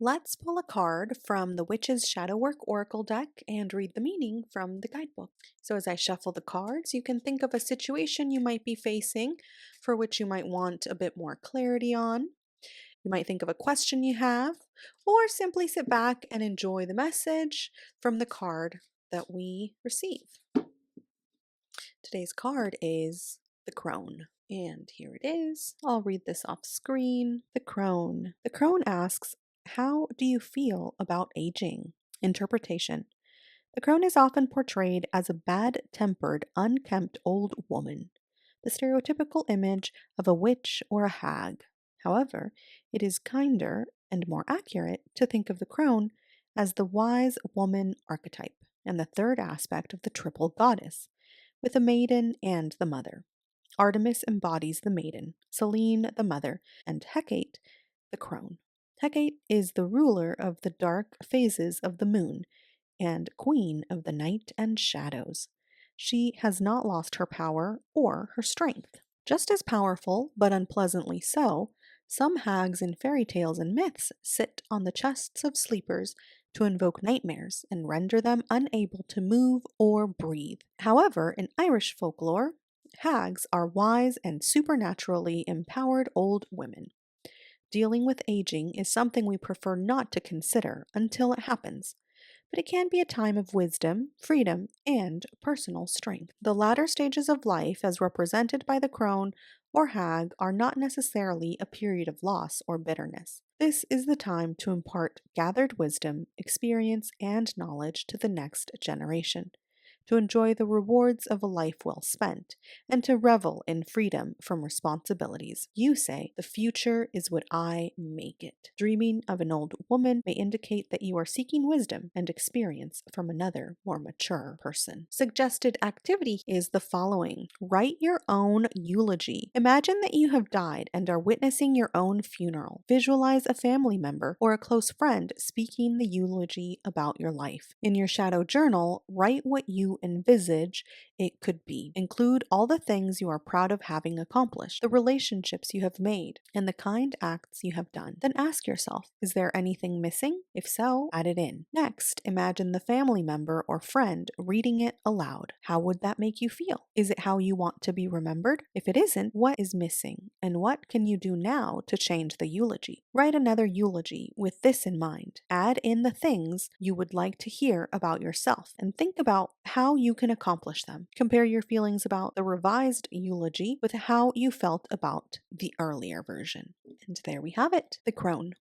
Let's pull a card from the Witch's Shadowwork Oracle deck and read the meaning from the guidebook. So, as I shuffle the cards, you can think of a situation you might be facing for which you might want a bit more clarity on. You might think of a question you have, or simply sit back and enjoy the message from the card that we receive. Today's card is the Crone. And here it is. I'll read this off screen. The Crone. The Crone asks, how do you feel about aging? Interpretation. The crone is often portrayed as a bad tempered, unkempt old woman, the stereotypical image of a witch or a hag. However, it is kinder and more accurate to think of the crone as the wise woman archetype and the third aspect of the triple goddess, with the maiden and the mother. Artemis embodies the maiden, Selene the mother, and Hecate the crone. Hecate is the ruler of the dark phases of the moon and queen of the night and shadows. She has not lost her power or her strength. Just as powerful, but unpleasantly so, some hags in fairy tales and myths sit on the chests of sleepers to invoke nightmares and render them unable to move or breathe. However, in Irish folklore, hags are wise and supernaturally empowered old women. Dealing with aging is something we prefer not to consider until it happens, but it can be a time of wisdom, freedom, and personal strength. The latter stages of life, as represented by the crone or hag, are not necessarily a period of loss or bitterness. This is the time to impart gathered wisdom, experience, and knowledge to the next generation, to enjoy the rewards of a life well spent, and to revel in freedom from responsibilities. You say, the future is what I make it. Dreaming of an old woman may indicate that you are seeking wisdom and experience from another, more mature person. Suggested activity is the following. Write your own eulogy. Imagine that you have died and are witnessing your own funeral. Visualize a family member or a close friend speaking the eulogy about your life. In your shadow journal, write what you envisage it could be. Include all the things you are proud of having accomplished, the relationships you have made, and the kind acts you have done. Then ask yourself, is there anything missing? If so, add it in. Next, imagine the family member or friend reading it aloud. How would that make you feel? Is it how you want to be remembered? If it isn't, what is missing? And what can you do now to change the eulogy? Write another eulogy with this in mind. Add in the things you would like to hear about yourself and think about how you can accomplish them. Compare your feelings about the revised eulogy with how you felt about the earlier version. And there we have it, the crone.